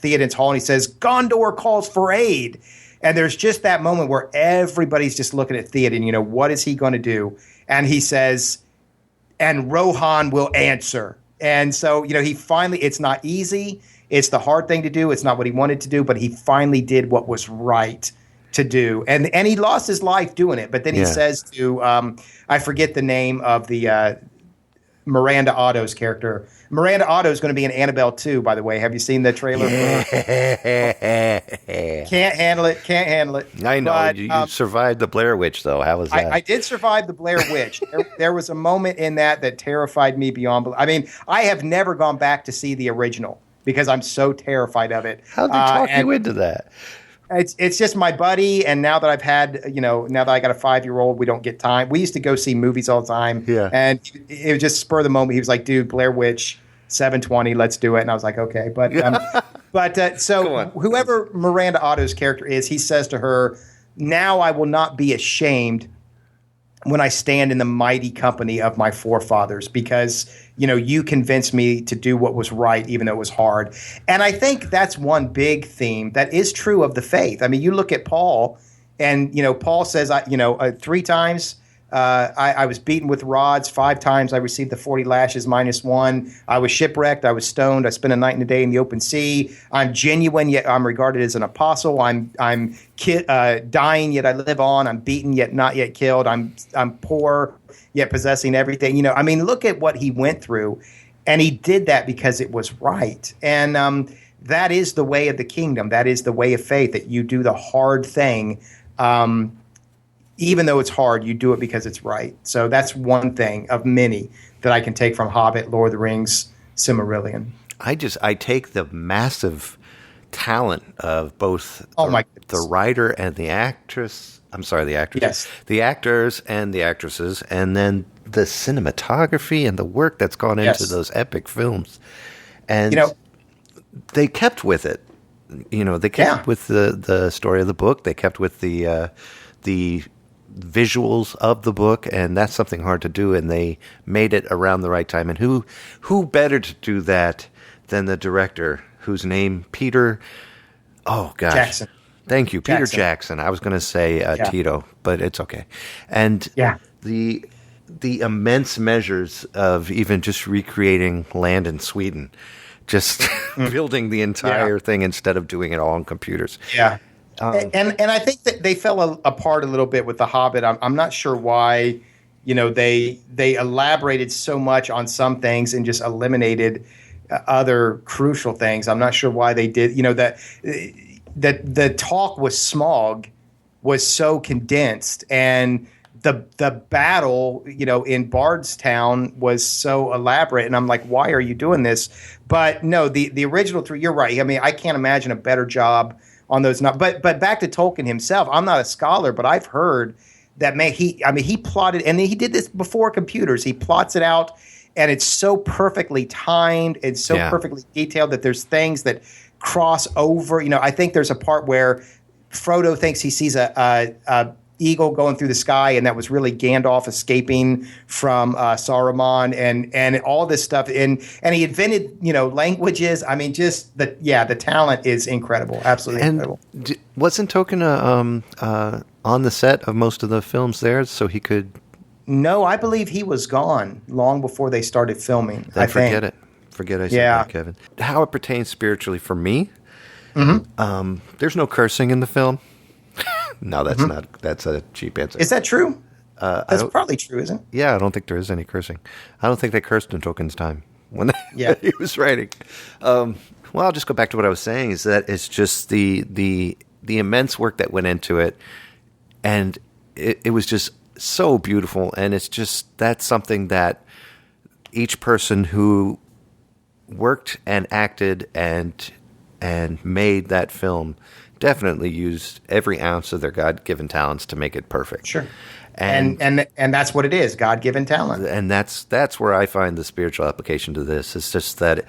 Theoden's hall, and he says, Gondor calls for aid. And there's just that moment where everybody's just looking at Theoden, you know, what is he going to do? And he says, and Rohan will answer. And so, you know, he finally, it's not easy. It's the hard thing to do. It's not what he wanted to do, but he finally did what was right to do. And he lost his life doing it. But then he says to, I forget the name of the Miranda Otto's character. Miranda Otto is going to be in Annabelle 2, by the way. Have you seen the trailer? Can't handle it. I know. But, you survived the Blair Witch, though. How was that? I did survive the Blair Witch. There was a moment in that terrified me beyond belief. I mean, I have never gone back to see the original because I'm so terrified of it. How'd they talk you into that? It's just my buddy, and now that I've had, you know, now that I got a 5-year-old, we don't get time. We used to go see movies all the time, and it was just spur of the moment. He was like, "Dude, Blair Witch, 7:20, let's do it." And I was like, "Okay," but so whoever Miranda Otto's character is, he says to her, "Now I will not be ashamed when I stand in the mighty company of my forefathers, because, you know, you convinced me to do what was right, even though it was hard." And I think that's one big theme that is true of the faith. I mean, you look at Paul, and, you know, Paul says, 3 times I was beaten with rods, 5 times I received the 40 lashes minus 1. I was shipwrecked. I was stoned. I spent a night and a day in the open sea. I'm genuine, yet I'm regarded as an apostle. I'm dying, yet I live on. I'm beaten, yet not yet killed. I'm poor, yet possessing everything. You know, I mean, look at what he went through, and he did that because it was right. And that is the way of the kingdom. That is the way of faith, that you do the hard thing. Even though it's hard, you do it because it's right. So that's one thing of many that I can take from Hobbit, Lord of the Rings, Silmarillion. I take the massive talent of both the writer and the actress. I'm sorry, the actress. Yes. The actors and the actresses, and then the cinematography and the work that's gone into those epic films. And, you know, they kept with it. You know, they kept with the story of the book. They kept with the visuals of the book, and that's something hard to do, and they made it around the right time. And who better to do that than the director, whose name Peter Jackson. Thank you, Peter Jackson. I was going to say Tito, but it's okay. And the immense measures of even just recreating land in Sweden just building the entire thing instead of doing it all on computers. Yeah. And I think that they fell apart a little bit with The Hobbit. I'm not sure why, they elaborated so much on some things and just eliminated other crucial things. I'm not sure why they did. That the talk with Smaug was so condensed, and the battle, in Bardstown was so elaborate, and I'm like, why are you doing this? But no, the original three, you're right. I mean, I can't imagine a better job on those. But back to Tolkien himself, I'm not a scholar, but I've heard that he plotted, and he did this before computers. He plots it out, and it's so perfectly timed and so perfectly detailed that there's things that cross over. I think there's a part where Frodo thinks he sees a eagle going through the sky, and that was really Gandalf escaping from Saruman, and all this stuff. And he invented, languages. I mean, just the talent is incredible, absolutely incredible. Wasn't Tolkien on the set of most of the films there, so he could? No, I believe he was gone long before they started filming. Then forget it. Forget I said that, Kevin. How it pertains spiritually for me. Mm-hmm. There's no cursing in the film. No, that's not. That's a cheap answer. Is that true? That's probably true, isn't it? Yeah, I don't think there is any cursing. I don't think they cursed in Tolkien's time when he was writing. Well, I'll just go back to what I was saying. Is that it's just the immense work that went into it, and it was just so beautiful. And it's just that's something that each person who worked and acted and made that film definitely used every ounce of their God-given talents to make it perfect. Sure. And that's what it is, God-given talent. And that's where I find the spiritual application to this. It's just that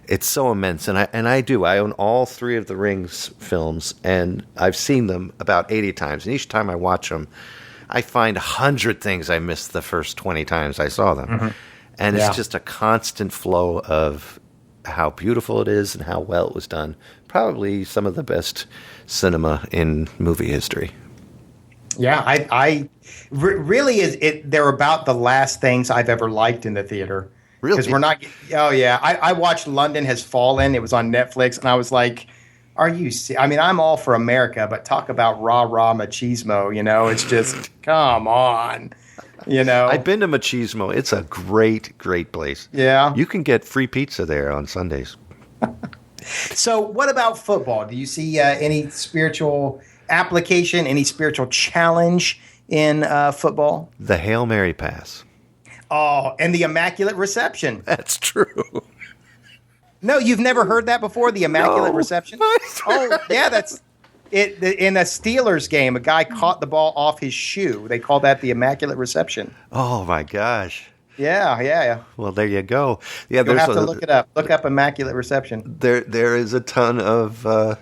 it's so immense. And I own all three of the Rings films, and I've seen them about 80 times. And each time I watch them, I find 100 things I missed the first 20 times I saw them. Mm-hmm. And it's just a constant flow of how beautiful it is and how well it was done. Probably some of the best cinema in movie history. Yeah, I really is it. They're about the last things I've ever liked in the theater. Really? Because we're not. Oh yeah, I watched London Has Fallen. It was on Netflix, and I was like, "Are you?" I mean, I'm all for America, but talk about rah machismo. It's just come on. I've been to Machismo. It's a great place. Yeah. You can get free pizza there on Sundays. So what about football? Do you see any spiritual application, any spiritual challenge in football? The Hail Mary pass. Oh, and the Immaculate Reception. That's true. No, you've never heard that before? The Immaculate Reception? Oh, yeah, that's... In a Steelers game, a guy caught the ball off his shoe. They call that the Immaculate Reception. Oh, my gosh. Yeah. Well, there you go. Yeah, you'll have to look it up. Look up Immaculate Reception. There is a ton of a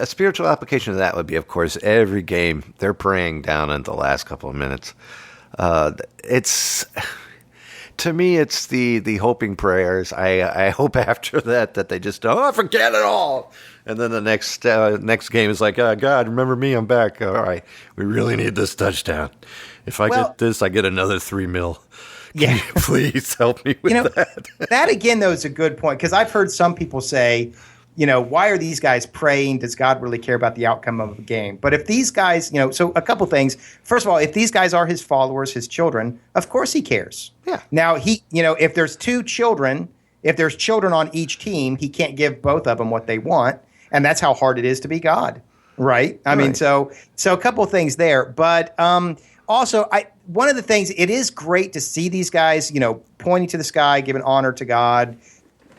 spiritual application of that would be, of course, every game they're praying down in the last couple of minutes. It's to me, it's the hoping prayers. I hope after that they just forget it all. And then the next game is like, God, remember me? I'm back. All right, we really need this touchdown. If I get this, I get another $3 million. Can you please help me with that? That again, though, is a good point, because I've heard some people say, why are these guys praying? Does God really care about the outcome of the game? But if these guys, so a couple things. First of all, if these guys are his followers, his children, of course he cares. Yeah. Now if there's two children, if there's children on each team, he can't give both of them what they want. And that's how hard it is to be God, right? I mean, so a couple of things there. But also, one of the things, it is great to see these guys, pointing to the sky, giving honor to God,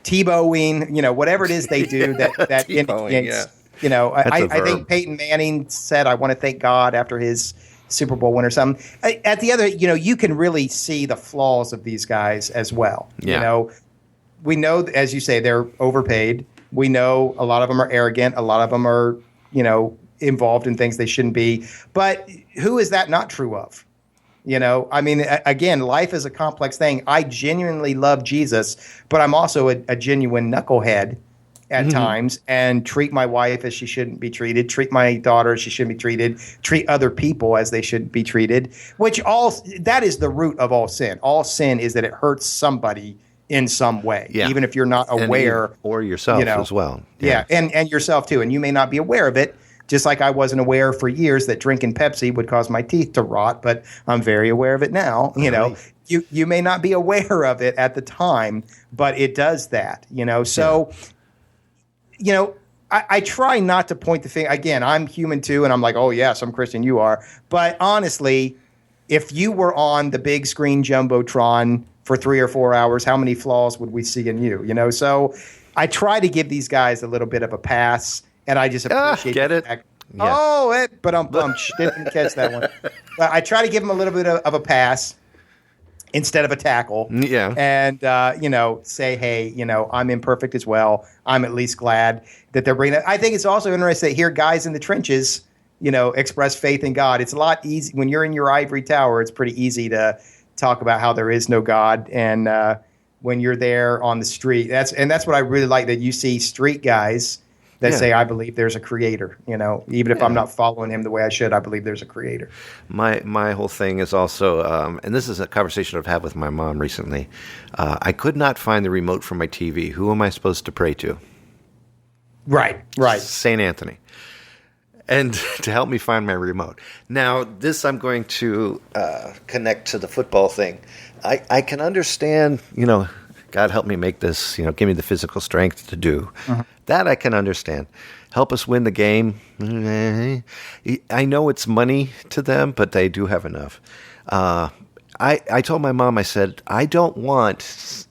Tebowing, whatever it is they do that indicates, I think Peyton Manning said, I want to thank God after his Super Bowl win or something. At the other, you can really see the flaws of these guys as well. Yeah. We know, as you say, they're overpaid. We know a lot of them are arrogant. A lot of them are, involved in things they shouldn't be. But who is that not true of? I mean, again, life is a complex thing. I genuinely love Jesus, but I'm also a genuine knucklehead at times, and treat my wife as she shouldn't be treated, treat my daughter as she shouldn't be treated, treat other people as they should be treated, that is the root of all sin. All sin is that it hurts somebody in some way, Yeah. even if you're not aware. Or yourself as well. Yeah. And yourself too. And you may not be aware of it, just like I wasn't aware for years that drinking Pepsi would cause my teeth to rot, but I'm very aware of it now. You may not be aware of it at the time, but it does that, So, I try not to point the finger. Again, I'm human too, and I'm like, oh, yes, I'm Christian, you are. But honestly, if you were on the big screen Jumbotron for 3 or 4 hours, how many flaws would we see in you? So I try to give these guys a little bit of a pass, and I just appreciate get it? fact. Yeah. Oh, but I'm bummed. Didn't catch that one. But I try to give them a little bit of a pass instead of a tackle. Yeah. And, say, hey, I'm imperfect as well. I'm at least glad that they're bringing it. I think it's also interesting to hear guys in the trenches, express faith in God. It's a lot easy when you're in your ivory tower. It's pretty easy to talk about how there is no God. And when you're there on the street, that's what I really like, that you see street guys that say, I believe there's a creator, even if I'm not following him the way I should, I believe there's a creator. My whole thing is also, and this is a conversation I've had with my mom recently. I could not find the remote for my TV. Who am I supposed to pray to? Right. St. Anthony. And to help me find my remote. Now, this I'm going to connect to the football thing. I can understand, God help me make this, give me the physical strength to do. Mm-hmm. That I can understand. Help us win the game. I know it's money to them, but they do have enough. I told my mom, I said, I don't want,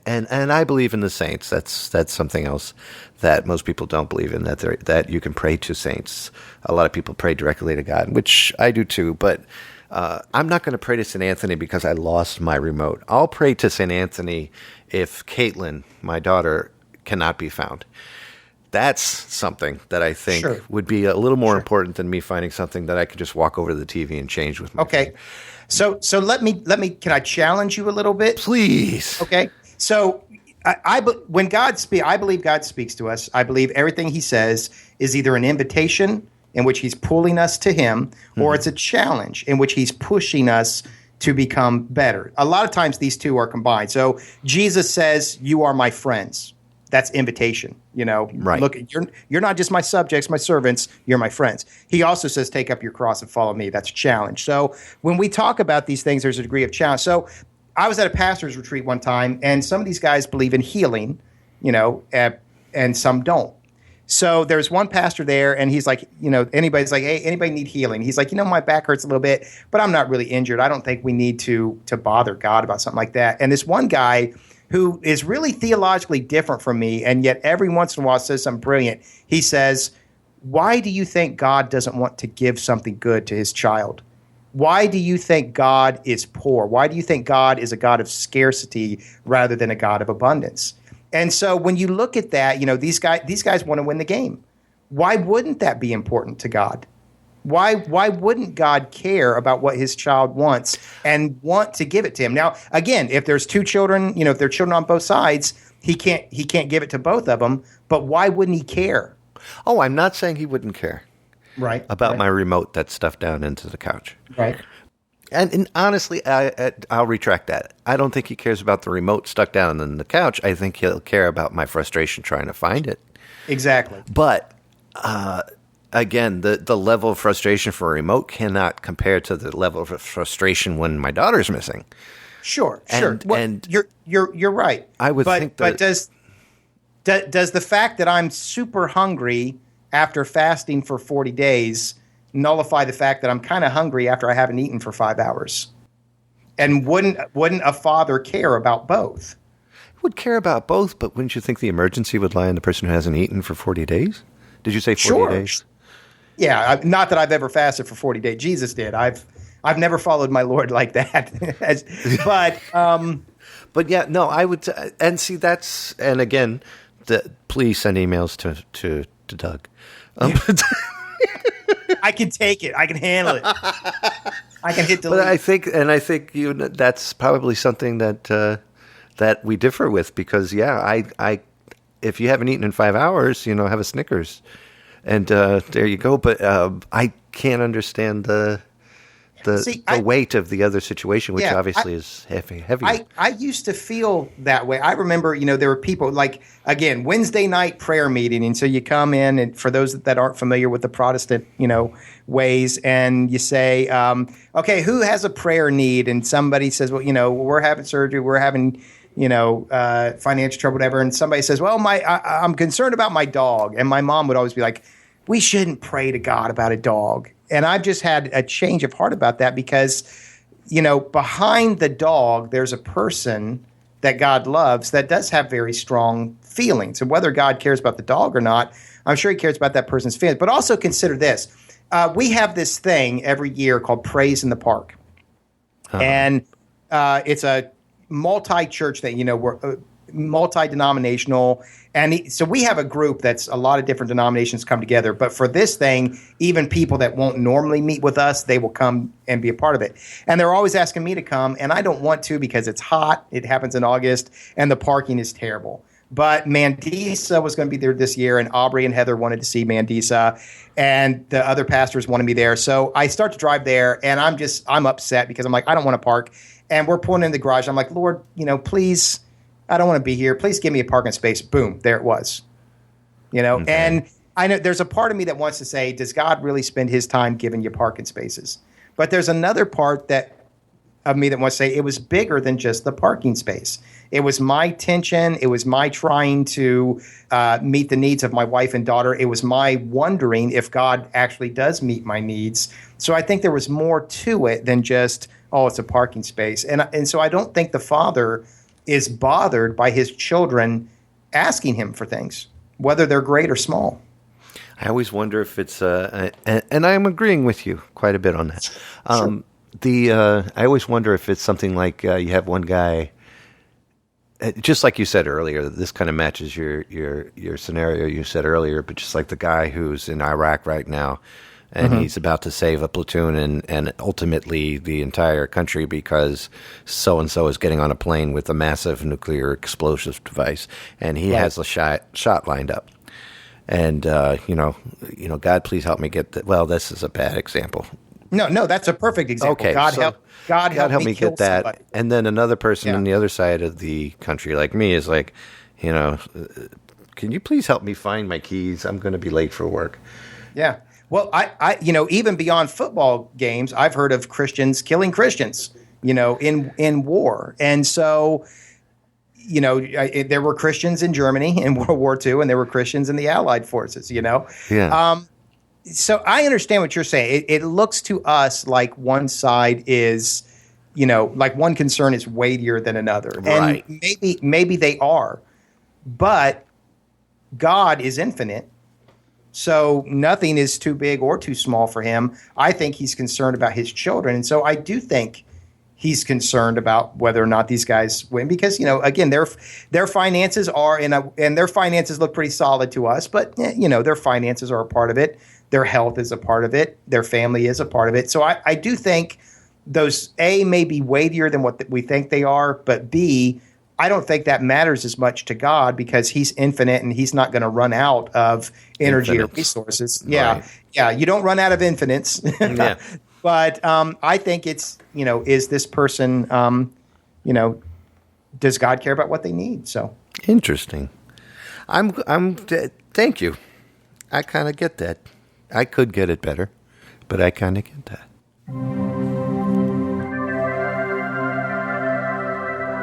and I believe in the saints. That's something else that most people don't believe in, that you can pray to saints. A lot of people pray directly to God, which I do too, but I'm not going to pray to St. Anthony because I lost my remote. I'll pray to St. Anthony if Caitlin, my daughter, cannot be found. That's something that I think would be a little more important than me finding something that I could just walk over to the TV and change with my finger. So let me can I challenge you a little bit? Please. Okay. So when God speaks, I believe God speaks to us. I believe everything he says is either an invitation in which he's pulling us to him, or it's a challenge in which he's pushing us to become better. A lot of times these two are combined. So Jesus says, you are my friends. That's invitation. Right. Look, you're not just my subjects, my servants, you're my friends. He also says, take up your cross and follow me. That's a challenge. So when we talk about these things, there's a degree of challenge. So I was at a pastor's retreat one time, and some of these guys believe in healing, and some don't. So there's one pastor there, and he's like, anybody's like, hey, anybody need healing? He's like, my back hurts a little bit, but I'm not really injured. I don't think we need to bother God about something like that. And this one guy who is really theologically different from me, and yet every once in a while says something brilliant. He says, why do you think God doesn't want to give something good to his child? Why do you think God is poor? Why do you think God is a God of scarcity rather than a God of abundance? And so when you look at that, these guys want to win the game. Why wouldn't that be important to God? Why wouldn't God care about what his child wants and want to give it to him? Now, again, if there's two children, if there are children on both sides, he can't give it to both of them. But why wouldn't he care? Oh, I'm not saying he wouldn't care. Right. About my remote that's stuffed down into the couch. Right. And honestly, I'll retract that. I don't think he cares about the remote stuck down in the couch. I think he'll care about my frustration trying to find it. Exactly. But again, the level of frustration for a remote cannot compare to the level of frustration when my daughter's missing. Sure. Well, and you're right. I would think that. But does the fact that I'm super hungry after fasting for 40 days nullify the fact that I'm kind of hungry after I haven't eaten for 5 hours? And wouldn't a father care about both? Would care about both, but wouldn't you think the emergency would lie in the person who hasn't eaten for 40 days? Did you say 40 days? Yeah, not that I've ever fasted for 40 days. Jesus did. I've never followed my Lord like that. But yeah, no, I would, and see that's, and again, please send emails to Doug. I can take it. I can handle it. I can hit delete. But I think that's probably something that we differ with, because I if you haven't eaten in 5 hours, have a Snickers, and there you go. But I can't understand the the weight of the other situation, which obviously is heavy. I used to feel that way. I remember, there were people like, again, Wednesday night prayer meeting. And so you come in, and for those that aren't familiar with the Protestant, ways, and you say, okay, who has a prayer need? And somebody says, well, we're having surgery. We're having, financial trouble, whatever. And somebody says, well, I'm concerned about my dog. And my mom would always be like, we shouldn't pray to God about a dog. And I've just had a change of heart about that because, behind the dog, there's a person that God loves that does have very strong feelings. And whether God cares about the dog or not, I'm sure he cares about that person's feelings. But also consider this. We have this thing every year called Praise in the Park. Uh-huh. And it's a multi-church thing, we're multi-denominational. And so we have a group that's a lot of different denominations come together. But for this thing, even people that won't normally meet with us, they will come and be a part of it. And they're always asking me to come. And I don't want to because it's hot. It happens in August. And the parking is terrible. But Mandisa was going to be there this year. And Aubrey and Heather wanted to see Mandisa. And the other pastors wanted me there. So I start to drive there. And I'm upset because I'm like, I don't want to park. And we're pulling in the garage. I'm like, Lord, please, I don't want to be here. Please give me a parking space. Boom, there it was. Okay. And I know there's a part of me that wants to say, does God really spend his time giving you parking spaces? But there's another part of me that wants to say it was bigger than just the parking space. It was my tension. It was my trying to meet the needs of my wife and daughter. It was my wondering if God actually does meet my needs. So I think there was more to it than just, it's a parking space. And so I don't think the Father is bothered by his children asking him for things, whether they're great or small. I always wonder if it's, and I'm agreeing with you quite a bit on that. Sure. I always wonder if it's something like you have one guy, just like you said earlier, this kind of matches your scenario you said earlier, but just like the guy who's in Iraq right now, and he's about to save a platoon and ultimately the entire country because so-and-so is getting on a plane with a massive nuclear explosive device, and he has a shot lined up. And, God, please help me get that. Well, this is a bad example. No, that's a perfect example. Okay, God help me get that. Somebody. And then another person on the other side of the country like me is like, can you please help me find my keys? I'm going to be late for work. Yeah. Well, I even beyond football games, I've heard of Christians killing Christians, in war. And so, there were Christians in Germany in World War II, and there were Christians in the Allied forces, Yeah. So I understand what you're saying. It looks to us like one side is, like one concern is weightier than another. Right. And maybe they are. But God is infinite. So nothing is too big or too small for him. I think he's concerned about his children. And so I do think he's concerned about whether or not these guys win because, again, their finances are and their finances look pretty solid to us. But, their finances are a part of it. Their health is a part of it. Their family is a part of it. So I do think those, A, may be weightier than what we think they are. But B, I don't think that matters as much to God because he's infinite and he's not going to run out of energy or resources. Yeah. Right. Yeah. You don't run out of infinites. Yeah. But I think it's, is this person, does God care about what they need? So interesting. Thank you. I kind of get that. I could get it better, but I kind of get that.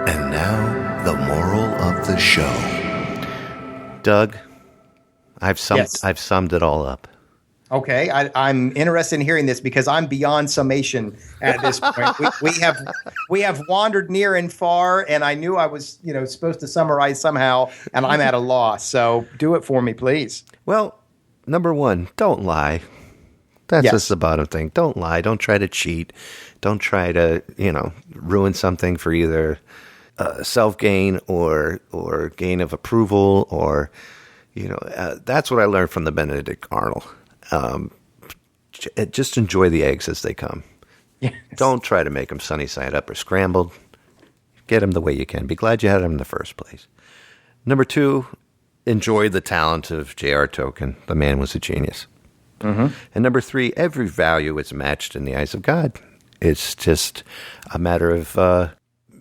And now, the moral of the show. Doug, I've summed it all up. Okay, I'm interested in hearing this because I'm beyond summation at this point. we have wandered near and far, and I knew I was supposed to summarize somehow, and I'm at a loss. So do it for me, please. Well, number one, don't lie. That's just the bottom thing. Don't lie. Don't try to cheat. Don't try to ruin something for either self-gain or gain of approval or that's what I learned from the Benedict Arnold. Just enjoy the eggs as they come. Yes. Don't try to make them sunny side up or scrambled. Get them the way you can. Be glad you had them in the first place. Number two, enjoy the talent of J.R. Tolkien. The man was a genius. Mm-hmm. And number three, every value is matched in the eyes of God. It's just a matter of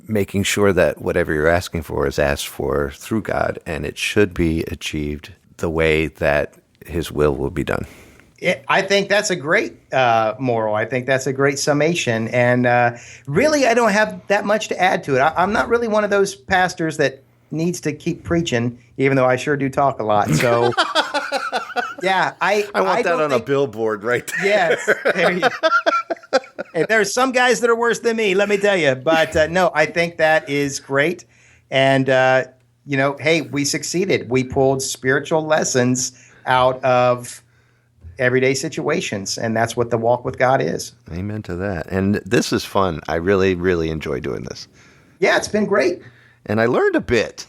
making sure that whatever you're asking for is asked for through God, and it should be achieved the way that His will be done. I think that's a great moral. I think that's a great summation. And really, I don't have that much to add to it. I'm not really one of those pastors that needs to keep preaching, even though I sure do talk a lot. So, yeah, I want that on a billboard right there. Yes. There you go. Hey, there's some guys that are worse than me, let me tell you. But no, I think that is great. And, hey, we succeeded. We pulled spiritual lessons out of everyday situations, and that's what the walk with God is. Amen to that. And this is fun. I really, really enjoy doing this. Yeah, it's been great. And I learned a bit.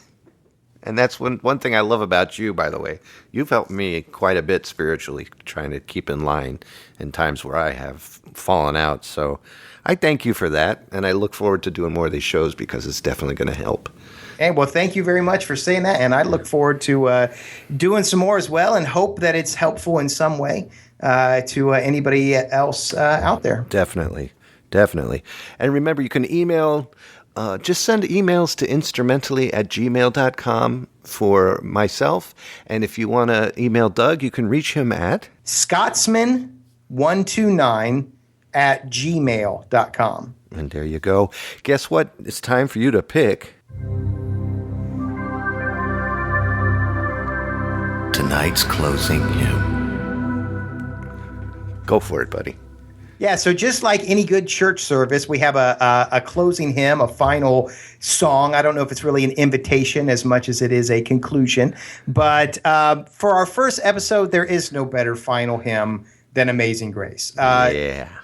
And that's one thing I love about you, by the way. You've helped me quite a bit spiritually, trying to keep in line in times where I have fallen out. So I thank you for that, and I look forward to doing more of these shows because it's definitely going to help. Hey, well, thank you very much for saying that, and I look forward to doing some more as well, and hope that it's helpful in some way to anybody else out there. Definitely. And remember, you can email, just send emails to instrumentally@gmail.com for myself, and if you want to email Doug, you can reach him at scotsman129@gmail.com. And there you go. Guess what? It's time for you to pick tonight's closing hymn. Go for it, buddy. Yeah, so just like any good church service, we have a closing hymn, a final song. I don't know if it's really an invitation as much as it is a conclusion. But for our first episode, there is no better final hymn than Amazing Grace.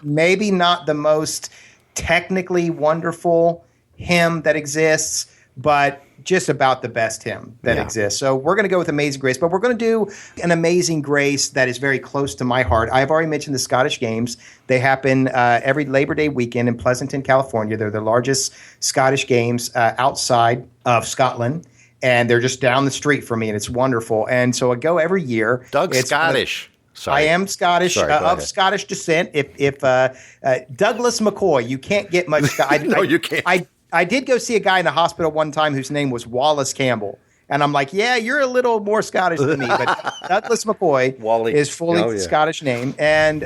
Maybe not the most technically wonderful hymn that exists, but just about the best hymn that exists. So we're going to go with Amazing Grace, but we're going to do an Amazing Grace that is very close to my heart. I've already mentioned the Scottish Games. They happen every Labor Day weekend in Pleasanton, California. They're the largest Scottish Games outside of Scotland, and they're just down the street from me, and it's wonderful. And so I go every year. Doug's Scottish. Sorry. I am Scottish, of Scottish descent. If Douglas McCoy, you can't get much. No, you can't. I did go see a guy in the hospital one time whose name was Wallace Campbell. And I'm like, yeah, you're a little more Scottish than me. But Douglas McCoy is fully Scottish name. And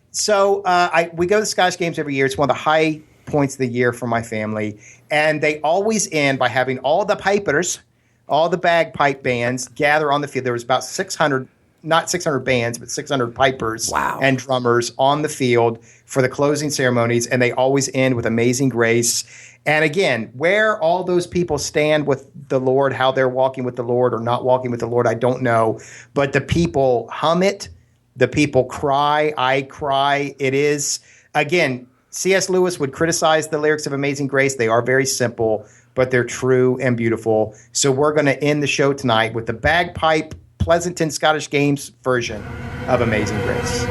so we go to the Scottish Games every year. It's one of the high points of the year for my family. And they always end by having all the pipers, all the bagpipe bands gather on the field. There was about 600, not 600 bands, but 600 pipers and drummers on the field for the closing ceremonies. And they always end with Amazing Grace. And again, where all those people stand with the Lord, how they're walking with the Lord or not walking with the Lord, I don't know. But the people hum it. The people cry. I cry. It is, again, C.S. Lewis would criticize the lyrics of Amazing Grace. They are very simple, but they're true and beautiful. So we're going to end the show tonight with the bagpipe Pleasanton Scottish Games version of Amazing Grace.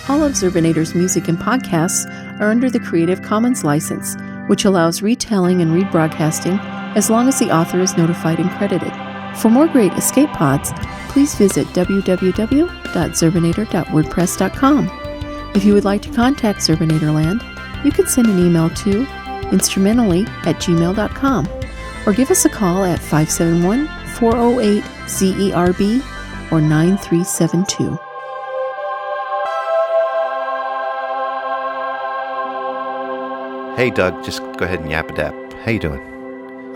All of Zerbinator's music and podcasts are under the Creative Commons license, which allows retelling and rebroadcasting as long as the author is notified and credited. For more great escape pods, please visit www.zerbinator.wordpress.com. If you would like to contact Zerbinatorland, you can send an email to instrumentally@gmail.com or give us a call at 571-408-ZERB or 9372. Hey, Doug, just go ahead and yap-a-dap. How you doing?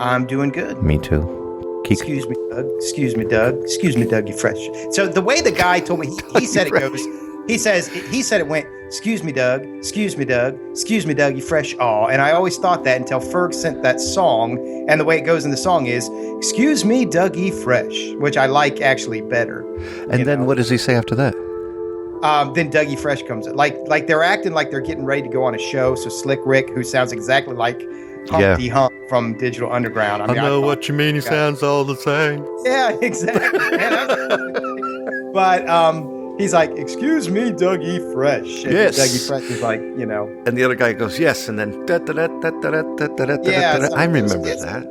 I'm doing good. Me too. Excuse me, Doug. Excuse me, Doug. Excuse me, Doug, you fresh. So the way the guy told me, he said it goes, he said it went, excuse me, Doug. Excuse me, Doug. Excuse me, Doug, you fresh. Aw. And I always thought that until Ferg sent that song. And the way it goes in the song is, excuse me, Dougie fresh, which I like actually better. And then what does he say after that? Then Dougie Fresh comes in. Like they're acting like they're getting ready to go on a show. So Slick Rick, who sounds exactly like Humpty Hump from Digital Underground. I know what you mean. He sounds all the same. Yeah, exactly. But he's like, excuse me, Dougie Fresh. And yes. Dougie Fresh is like, And the other guy goes, yes. And then, I remember that.